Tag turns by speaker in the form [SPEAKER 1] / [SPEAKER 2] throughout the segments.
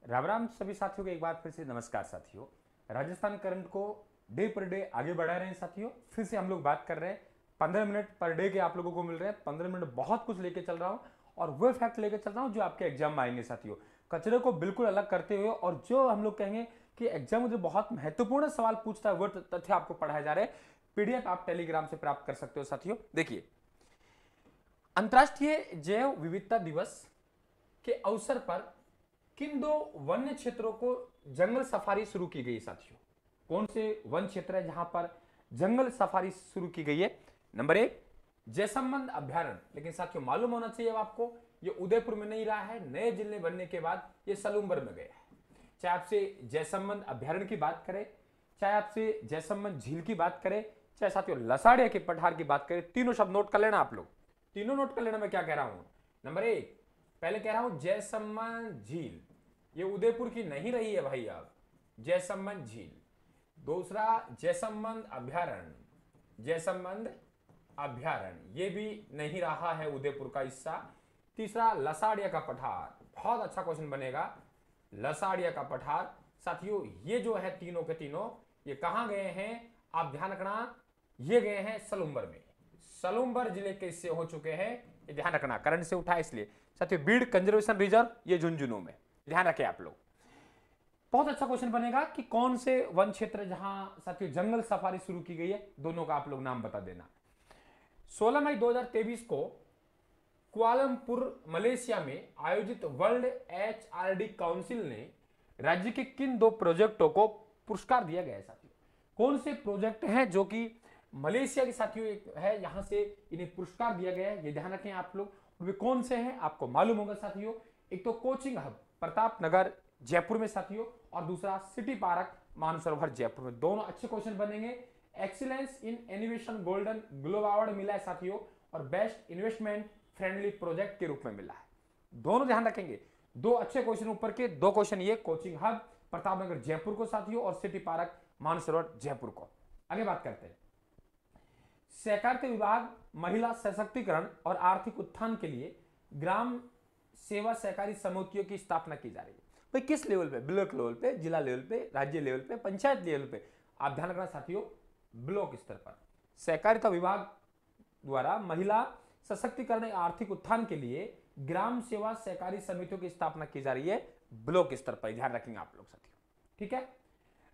[SPEAKER 1] राम राम सभी साथियों को एक बार फिर से नमस्कार साथियों। राजस्थान करंट को डे पर डे आगे बढ़ा रहे हैं साथियों। फिर से हम लोग बात कर रहे हैं 15 मिनट पर डे के आप लोगों को मिल रहे हैं। 15 मिनट बहुत कुछ लेके चल रहा हूं और वो फैक्ट लेके चल रहा हूं जो आपके एग्जाम में आएंगे साथियों। कचरे को बिल्कुल अलग करते हुए और जो हम लोग कहेंगे कि एग्जाम में जो बहुत महत्वपूर्ण सवाल पूछता है वो तथ्य आपको पढ़ाए जा रहे हैं। पीडीएफ आप टेलीग्राम से प्राप्त कर सकते हो साथियों। देखिए, अंतर्राष्ट्रीय जैव विविधता दिवस के अवसर पर किन दो वन्य क्षेत्रों को जंगल सफारी शुरू की गई साथियों? कौन से वन क्षेत्र है जहां पर जंगल सफारी शुरू की गई है? नंबर एक, जैसलमेर अभ्यारण्य। लेकिन साथियों मालूम होना चाहिए आपको, ये उदयपुर में नहीं रहा है, नए जिले बनने के बाद ये सलूम्बर में गया है। चाहे आपसे जैसलमेर अभ्यारण्य की बात करें, चाहे आपसे जैसलमेर झील की बात करें, चाहे साथियों लसाड़िया के पठार की बात करें, तीनों शब्द नोट कर लेना आप लोग। तीनों नोट कर लेना मैं क्या कह रहा हूं। नंबर एक, पहले कह रहा हूं जैसलमेर झील, ये उदयपुर की नहीं रही है भाई। आप जैसलमेर झील। दूसरा, जैसलमेर अभ्यारण्य, जैसलमेर अभ्यारण्य ये भी नहीं रहा है उदयपुर का हिस्सा। तीसरा, लसाड़िया का पठार, बहुत अच्छा क्वेश्चन बनेगा, लसाड़िया का पठार। साथियों ये जो है तीनों के तीनों ये कहां गए हैं? आप ध्यान रखना, ये गए हैं सलूम्बर में। सलूम्बर जिले के हिस्से हो चुके हैं, ये ध्यान रखना, करंट से उठा इसलिए। साथियों बीड कंजर्वेशन रिजर्व ये झुंझुनू में, ध्यान रखें आप लोग। बहुत अच्छा क्वेश्चन बनेगा कि कौन से वन क्षेत्र जहां साथियों जंगल सफारी शुरू की गई है, दोनों का आप लोग नाम बता देना। 16 मई 2023 को कुआलालंपुर मलेशिया में आयोजित वर्ल्ड एचआरडी काउंसिल ने राज्य के किन दो प्रोजेक्टों को पुरस्कार दिया गया है साथियों? कौन से प्रोजेक्ट हैं जो कि मलेशिया के साथियों एक है, यहां से इन्हें पुरस्कार दिया गया है, ये ध्यान रखें आप लोग। वे कौन से हैं आपको मालूम होगा साथियों। एक तो कोचिंग हब प्रताप नगर जयपुर में साथियों, और दूसरा सिटी पार्क मानसरोवर जयपुर में। दोनों अच्छे क्वेश्चन बनेंगे। Excellence in innovation golden globe award मिला है साथियों, और बेस्ट इन्वेस्टमेंट फ्रेंडली प्रोजेक्ट के रूप में मिला है। दोनों ध्यान रखेंगे, दो अच्छे क्वेश्चन ऊपर के, दो क्वेश्चन ये कोचिंग हब प्रताप नगर जयपुर को साथियों, और सिटी पार्क मानसरोवर जयपुर को। आगे बात करते हैं। सहकारिता विभाग महिला सशक्तिकरण और आर्थिक उत्थान के लिए ग्राम सेवा सहकारी समितियों की स्थापना की जा रही है। भाई किस लेवल पे? ब्लॉक लेवल पे, जिला लेवल पे, राज्य लेवल पे, पंचायत लेवल पे। आप ध्यान रखना साथियों, ब्लॉक स्तर पर सहकारिता विभाग द्वारा महिला सशक्तिकरण और आर्थिक उत्थान के लिए ग्राम सेवा सहकारी समितियों की स्थापना की जा रही है, ब्लॉक स्तर पर। ध्यान रखेंगे आप लोग साथियों, ठीक है।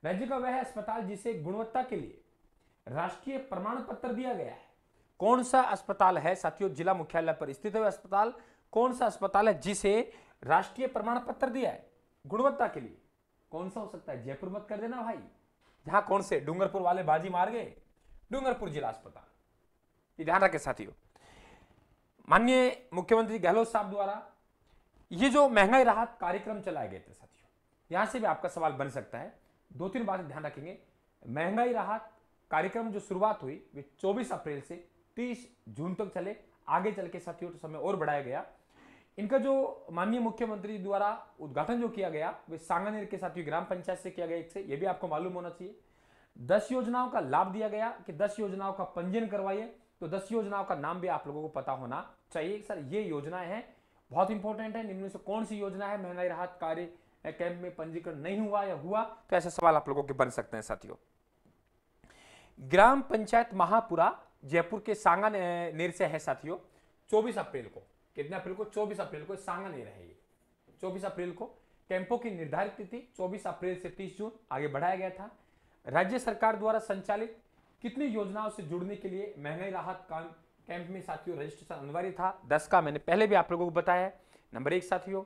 [SPEAKER 1] राज्य का वह अस्पताल जिसे गुणवत्ता के लिए राष्ट्रीय प्रमाण पत्र दिया गया है, कौन सा अस्पताल है साथियों? जिला मुख्यालय पर स्थित है अस्पताल। कौन सा अस्पताल है जिसे राष्ट्रीय प्रमाण पत्र दिया है गुणवत्ता के लिए? कौन सा हो सकता है? जयपुर मत कर देना भाई, जहां कौन से डूंगरपुर वाले बाजी मार गए। डूंगरपुर जिला अस्पताल, ये ध्यान रखें साथियों। माननीय मुख्यमंत्री गहलोत साहब द्वारा ये जो महंगाई राहत कार्यक्रम चलाए गए थे साथियों, यहां से भी आपका सवाल बन सकता है। दो तीन बातें ध्यान रखेंगे। महंगाई राहत कार्यक्रम जो शुरुआत हुई वे 24 अप्रैल से 30 जून तक चले। आगे चल के साथियों तो समय और बढ़ाया गया। इनका जो माननीय मुख्यमंत्री द्वारा उद्घाटन जो किया गया वे सांगानेर के साथियों ग्राम पंचायत से किया गया, एक से, ये भी आपको मालूम होना चाहिए। 10 योजनाओं का लाभ दिया गया कि 10 योजनाओं का पंजीयन करवाइए, तो 10 योजनाओं का नाम भी आप लोगों को पता होना चाहिए। सर ये योजनाएं हैं, बहुत इंपॉर्टेंट है। निम्न में से कौन सी योजना है महंगाई राहत कार्य कैंप में पंजीकरण नहीं हुआ या हुआ? तो ऐसे सवाल आप लोगों के बन सकते हैं साथियों। ग्राम पंचायत महापुरा जयपुर के सांगानेर से है साथियों। 24 अप्रैल को, कितने अप्रैल को? 24 अप्रैल को सांगानेर है ये। 24 अप्रैल को कैंपों की निर्धारित तिथि 24 अप्रैल से 30 जून आगे बढ़ाया गया था। राज्य सरकार द्वारा संचालित कितनी योजनाओं से जुड़ने के लिए महंगाई राहत कैंप में साथियों रजिस्ट्रेशन अनिवार्य था? 10 का मैंने पहले भी आप लोगों को बताया है। नंबर 1 साथियों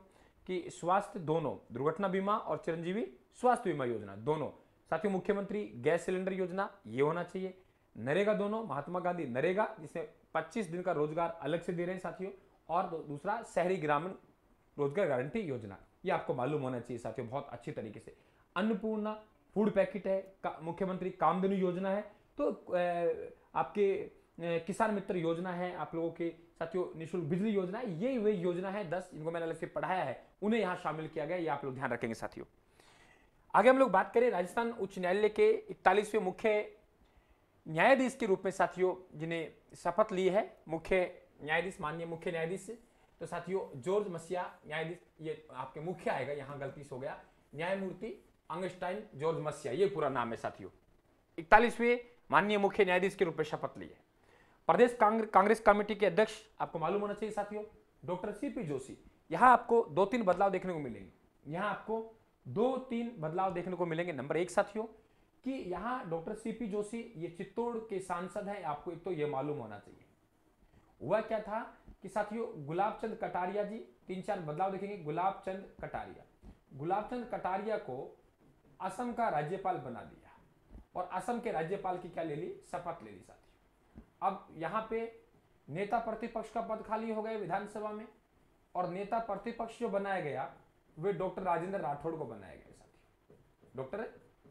[SPEAKER 1] कि स्वास्थ्य दोनों, दुर्घटना बीमा और चिरंजीवी स्वास्थ्य बीमा योजना दोनों साथियों। मुख्यमंत्री गैस सिलेंडर योजना ये होना चाहिए। नरेगा दोनों, महात्मा गांधी नरेगा जिसमें 25 दिन का रोजगार अलग से दे रहे हैं साथियों, और दूसरा शहरी ग्रामीण रोजगार गारंटी योजना, ये आपको मालूम होना चाहिए साथियों बहुत अच्छी तरीके से। अन्नपूर्णा फूड पैकेट है, मुख्यमंत्री कामधेनु योजना है, तो आपके किसान मित्र योजना है, आप लोगों के साथियों निःशुल्क बिजली योजना है। ये वे योजना है 10 जिनको मैंने अलग से पढ़ाया है, उन्हें यहां शामिल किया गया, ये आप लोग ध्यान रखेंगे साथियों। आगे हम लोग बात करें राजस्थान उच्च न्यायालय के 41वें मुख्य न्यायाधीश के रूप में साथियों जिन्हें शपथ ली है मुख्य न्यायाधीश, माननीय मुख्य न्यायाधीश, तो साथियों जॉर्ज मसिया न्यायाधीश, ये आपके मुख्य आएगा, यहां गलती से हो गया, न्यायमूर्ति अंगस्टाइन जॉर्ज मसिया, ये पूरा नाम है साथियों। 41वें माननीय मुख्य न्यायाधीश के रूप में शपथ लिए। प्रदेश कांग्रेस कमेटी के अध्यक्ष आपको मालूम होना चाहिए साथियों, डॉक्टर सीपी जोशी। यहां आपको 2-3 बदलाव देखने को मिलेंगे, यहां आपको 2-3 बदलाव देखने को मिलेंगे। नंबर 1 साथियों कि यहां डॉक्टर सीपी जोशी ये चित्तौड़ के सांसद हैं, आपको एक तो ये मालूम होना चाहिए। हुआ क्या था कि साथियों गुलाब चंद कटारिया जी, 3-4 बदलाव देखेंगे। गुलाब चंद कटारिया को असम का राज्यपाल बना दिया और असम के राज्यपाल की क्या ले ली, शपथ ले ली साथियों। अब यहां पे नेता प्रतिपक्ष का पद खाली हो गया विधानसभा में, और नेता प्रतिपक्ष जो बनाया गया वे डॉक्टर राजेंद्र राठौड़ को बनाया गया साथियों, डॉक्टर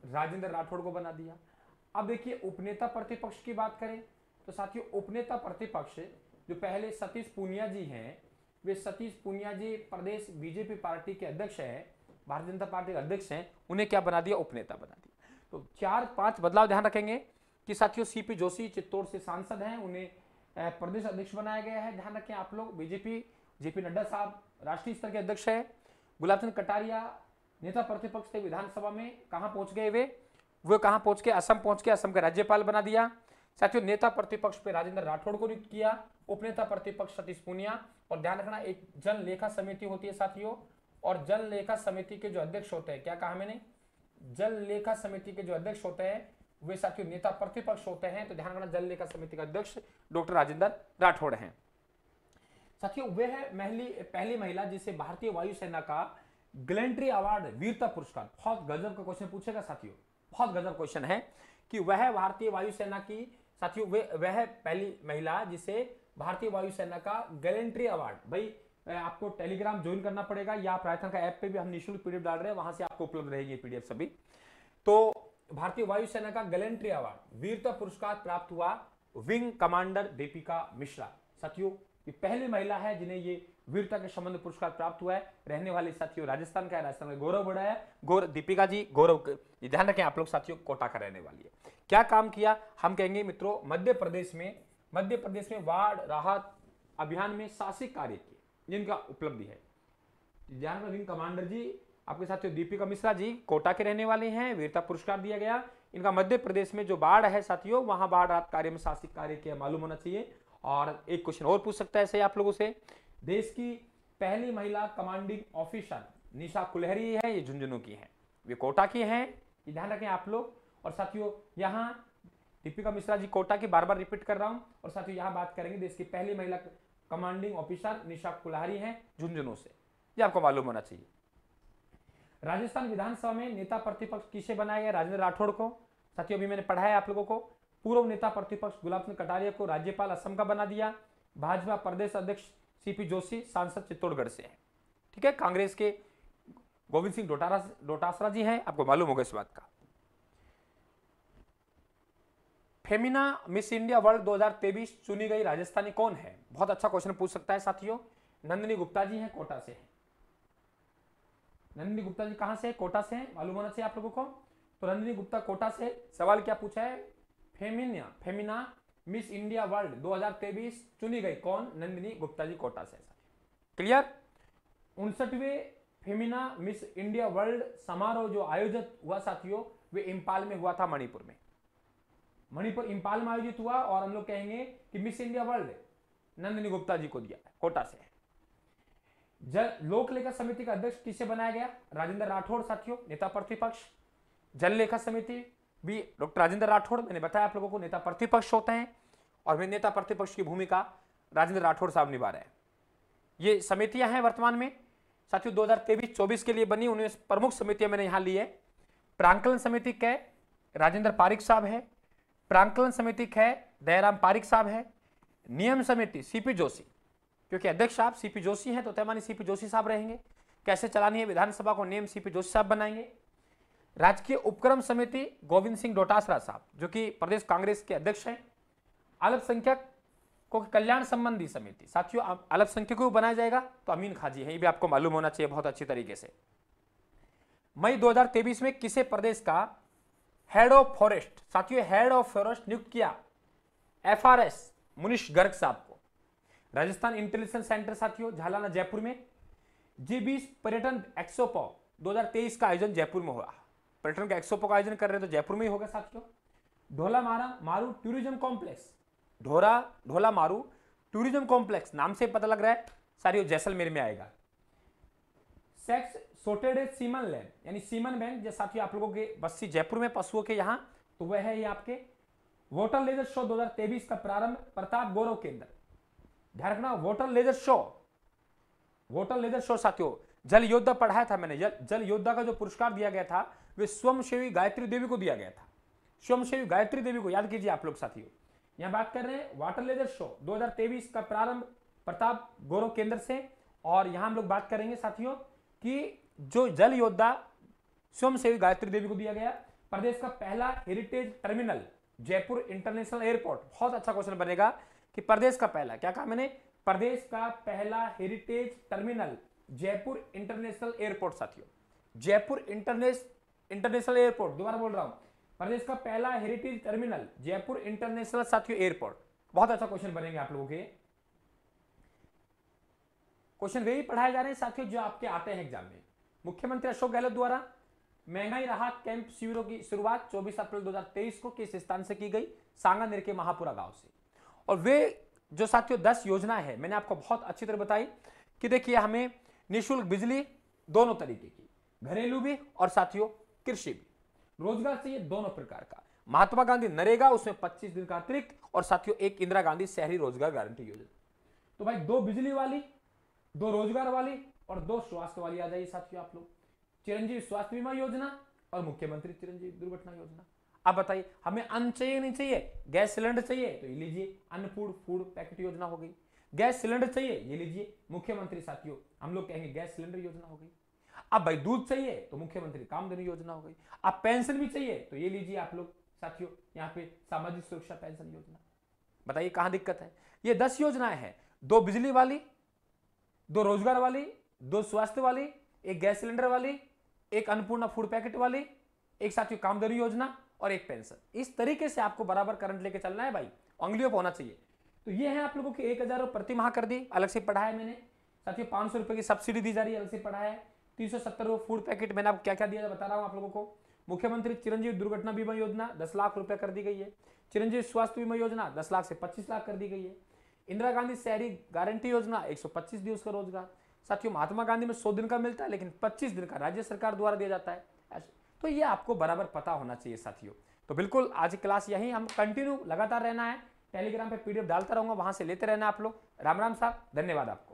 [SPEAKER 1] राजेंद्र राठौड़ को बना दिया। अब देखिए उपनेता प्रतिपक्ष की बात करें तो साथियों उपनेता प्रतिपक्ष जो पहले सतीश पूनिया जी हैं, वे सतीश पूनिया जी प्रदेश बीजेपी पार्टी के अध्यक्ष हैं, भारतीय जनता पार्टी के अध्यक्ष हैं, उन्हें क्या बना दिया, उपनेता बना दिया। तो 4-5 बदलाव ध्यान रखेंगे कि साथियों सीपी जोशी चित्तौड़ से सांसद हैं, उन्हें प्रदेश अध्यक्ष बनाया गया है, ध्यान रखें आप लोग। बीजेपी जेपी नड्डा साहब राष्ट्रीय स्तर के अध्यक्ष है। गुलाब चंद कटारिया नेता प्रतिपक्ष थे विधानसभा में, कहां पहुंच गए वे कहां पहुंच के, असम पहुंच के, असम का राज्यपाल बना दिया साथियों। नेता प्रतिपक्ष पे राजेंद्र राठौड़ को नियुक्त किया, उपनेता प्रतिपक्ष सतीश पूनिया। और ध्यान रखना एक जन लेखा समिति होती है साथियों, और जन लेखा समिति के जो अध्यक्ष होते हैं, क्या कहा मैंने, जल लेखा समिति के जो अध्यक्ष होते हैं वे साथियों नेता प्रतिपक्ष होते हैं। तो ध्यान रखना जल लेखा समिति का अध्यक्ष डॉक्टर राजेंद्र राठौड़ हैं साथियों। वे है पहली महिला जिसे भारतीय वायुसेना का गैलेंट्री अवार्ड, वीरता पुरस्कार, बहुत गजब का क्वेश्चन पूछेगा साथियों, बहुत गजब क्वेश्चन है कि वह भारतीय वायुसेना की साथियों वह पहली महिला जिसे भारतीय वायुसेना का गैलेंट्री अवार्ड, भाई आपको टेलीग्राम ज्वाइन करना पड़ेगा या प्रार्थना का ऐप पे भी हम निःशुल्क पीडीएफ डाल रहे हैं, वहां से आपको उपलब्ध रहेगी पीडीएफ सभी। तो भारतीय वायुसेना का गैलेंट्री अवार्ड, वीरता पुरस्कार प्राप्त हुआ विंग कमांडर दीपिका मिश्रा साथियों। ये पहली महिला है जिन्हें ये वीरता के संबंध पुरस्कार प्राप्त हुआ है। रहने वाले साथियों राजस्थान का है, राजस्थान में गौरव बड़ा है, दीपिका जी गौरव, ध्यान रखें आप लोग साथियों, कोटा का रहने वाली है। क्या काम किया, हम कहेंगे मित्रों मध्य प्रदेश में बाढ़ राहत अभियान में साहसिक कार्य किए, जिनका उपलब्धि है। ध्यान विंग कमांडर जी आपके साथियों दीपिका मिश्रा जी कोटा के रहने वाले हैं, वीरता पुरस्कार दिया गया इनका। मध्य प्रदेश में जो बाढ़ है साथियों, वहां बाढ़ राहत कार्य में साहसिक कार्य किया, मालूम होना चाहिए। और एक क्वेश्चन और पूछ सकता है ऐसे आप लोगों से, देश की पहली महिला कमांडिंग ऑफिसर निशा कुलहरी है, ये झुंझुनू की है, वे कोटा की हैं, ये ध्यान रखें आप लोग। और साथियों यहां दीपिका मिश्रा जी कोटा की, बार बार रिपीट कर रहा हूं। और साथियों यहां बात करेंगे देश की पहली महिला कमांडिंग ऑफिसर निशा कुलहरी हैं झुंझुनू से, ये आपको मालूम होना चाहिए। राजस्थान विधानसभा में नेता प्रतिपक्ष किसे बनाया गया, राजेंद्र राठौड़ को साथियों, अभी मैंने पढ़ाया आप लोगों को। पूर्व नेता प्रतिपक्ष गुलाब चंद कटारिया को राज्यपाल असम का बना दिया। भाजपा प्रदेश अध्यक्ष सीपी जोशी सांसद चित्तौड़गढ़ से है, ठीक है। कांग्रेस के गोविंद सिंह डोटासरा जी हैं, आपको मालूम होगा इस बात का। फेमिना मिस इंडिया वर्ल्ड 2023 चुनी गई राजस्थानी कौन है, बहुत अच्छा क्वेश्चन पूछ सकता है साथियों। नंदिनी गुप्ता जी हैं, कोटा से हैं। नंदिनी गुप्ता जी कहां से है, कोटा से हैं, मालूम होना चाहिए आप लोगों को। तो नंदिनी गुप्ता कोटा से। सवाल क्या पूछा है, फेमिना मिस इंडिया वर्ल्ड 2023 चुनी गई कौन, नंदिनी गुप्ता जी कोटा से। क्लियर। 59वें फेमिना मिस इंडिया वर्ल्ड समारोह जो आयोजित हुआ साथियों, वे इंपाल में हुआ था, मणिपुर में, मणिपुर इंपाल में आयोजित हुआ। और हम लोग कहेंगे कि Miss India World Nandini Gupta ji को दिया, कोटा से। लोक लेखा समिति का अध्यक्ष किसे बनाया गया, राजेंद्र राठौड़ साथियों, नेता प्रतिपक्ष। जल लेखा समिति भी डॉक्टर राजेंद्र राठौड़, मैंने बताया आप लोगों को नेता प्रतिपक्ष होते हैं, और वे नेता प्रतिपक्ष की भूमिका राजेंद्र राठौड़ साहब निभा रहे हैं। ये समितियां हैं वर्तमान में साथियों 2023-24 के लिए बनी, उन्हें प्रमुख समितियां मैंने यहां ली है। प्रांकलन समिति कै राजेंद्र पारिक साहब है, प्रांकलन समिति कै दयाराम पारिक साहब है। नियम समिति सीपी जोशी, क्योंकि अध्यक्ष साहब सीपी जोशी हैं तो तयमानी सीपी जोशी साहब रहेंगे। कैसे चलानी है विधानसभा को, नियम सीपी जोशी साहब बनाएंगे। राजकीय उपक्रम समिति गोविंद सिंह डोटासरा साहब, जो कि प्रदेश कांग्रेस के अध्यक्ष हैं। अल्पसंख्यकों के कल्याण संबंधी समिति साथियों, अल्पसंख्यकों को बनाया जाएगा तो अमीन खाजी है, ये भी आपको मालूम होना चाहिए बहुत अच्छी तरीके से। मई 2023 में किसे प्रदेश का हेड ऑफ फॉरेस्ट साथियों, हेड ऑफ फॉरेस्ट नियुक्त किया, FRS मुनीश गर्ग साहब को। राजस्थान इंटेलिजेंस सेंटर साथियों झालाना जयपुर में। G20 पर्यटन एक्सपो 2023 का आयोजन जयपुर में हुआ। पर्यटन का एक्सपो का आयोजन कर रहे हैं तो जयपुर में ही होगा साथियों। ढोला मारू टूरिज्म कॉम्प्लेक्स, ढोला मारू टूरिज्म कॉम्प्लेक्स नाम से पता लग रहा है साथियों जैसलमेर में आएगा। सेक्स सोटेड सीमन लैब यानी सीमन बैंक जो साथियों आप लोगों के बस्सी जयपुर में पशुओं के यहाँ, तो वह है ये आपके। वाटर लेजर शो 2023 का प्रारंभ प्रताप गौरव केंद्र। ध्यान रखना वाटर लेजर शो साथियों जल योद्धा पढ़ाया था मैंने। जल योद्धा का जो पुरस्कार दिया गया था वे स्वयंसेवी गायत्री देवी को दिया गया था। स्वयंसेवी गायत्री देवी को याद कीजिए आप लोग साथियों। यहां बात कर रहे हैं वाटर लेजर शो 2023 का प्रारंभ प्रताप गौरव केंद्र से। और यहां हम लोग बात करेंगे साथियों कि जो जल योद्धा स्वयंसेवी गायत्री देवी को दिया गया। प्रदेश का पहला heritage terminal Jaipur international airport. बहुत अच्छा क्वेश्चन बनेगा कि प्रदेश का पहला, क्या कहा मैंने, प्रदेश का पहला heritage terminal Jaipur international airport साथियों। जयपुर इंटरनेशनल एयरपोर्ट, दोबारा बोल रहा हूं, प्रदेश का पहला हेरिटेज टर्मिनल जयपुर इंटरनेशनल साथियों एयरपोर्ट। बहुत अच्छा क्वेश्चन बनेंगे आप लोगों के। क्वेश्चन वे ही पढ़ाए जा रहे हैं साथियों जो आपके आते हैं एग्जाम में। मुख्यमंत्री अशोक गहलोत द्वारा महंगाई राहत कैंप शिविरों की शुरुआत 24 अप्रैल 2023 को किस स्थान से की गई? सांगानेर के महापुरा गांव से। और वे जो साथियों 10 योजनाएं हैं मैंने आपको बहुत अच्छी तरह बताई कि देखिए हमें निःशुल्क बिजली दोनों तरीके की, घरेलू भी और साथियों कृषि भी। रोजगार चाहिए दोनों प्रकार का। महात्मा गांधी नरेगा उसमें 25 दिन का अतिरिक्त, और साथियों एक इंदिरा गांधी शहरी रोजगार गारंटी योजना। तो भाई 2 बिजली वाली, 2 रोजगार वाली और 2 स्वास्थ्य वाली आ जाइए साथियों आप लोग। चिरंजीवी स्वास्थ्य बीमा योजना और मुख्यमंत्री चिरंजीवी दुर्घटना योजना। अब बताइए हमें अन्न चाहिए नहीं चाहिए? गैस सिलेंडर चाहिए तो ये लीजिए अन्नपूर्ण फूड पैकेट योजना हो गई। गैस सिलेंडर चाहिए ये लीजिए मुख्यमंत्री साथियों हम लोग कहेंगे गैस सिलेंडर योजना हो गई। अब भाई दूध चाहिए तो मुख्यमंत्री कामधेनु योजना हो गई। अब पेंशन भी चाहिए तो ये लीजिए आप लोग साथियों यहाँ पे सामाजिक सुरक्षा पेंशन योजना। बताइए कहां दिक्कत है? ये 10 योजनाएं हैं, 2 बिजली वाली, 2 रोजगार वाली, 2 स्वास्थ्य वाली, 1 गैस सिलेंडर वाली, 1 अन्नपूर्णा फूड पैकेट वाली, 1 साथियों कामधेनु योजना और 1 पेंशन। इस तरीके से आपको बराबर करंट लेके चलना है भाई, उंगलियों पर होना चाहिए। तो ये है आप लोगों की 1000 प्रति माह कर दी, अलग से पढ़ाया मैंने साथियों। 500 रुपए की सब्सिडी दी जा रही है, अलग से पढ़ाया है। 370 फूड पैकेट मैंने आपको क्या क्या दिया बता रहा हूं आप लोगों को। मुख्यमंत्री चिरंजीवी दुर्घटना बीमा योजना 10 लाख रुपए कर दी गई है। चिरंजीवी स्वास्थ्य बीमा योजना 10 लाख से 25 लाख कर दी गई है। इंदिरा गांधी शहरी गारंटी योजना 125 दिवस का रोजगार साथियों। महात्मा गांधी में 100 दिन का मिलता है लेकिन 25 दिन का राज्य सरकार द्वारा दिया जाता है। तो ये आपको बराबर पता होना चाहिए साथियों। तो बिल्कुल आज की क्लास यही, हम कंटिन्यू लगातार रहना है। टेलीग्राम पे पीडीएफ डालता रहूंगा, वहां से लेते रहना आप लोग। राम राम साहब, धन्यवाद आपको।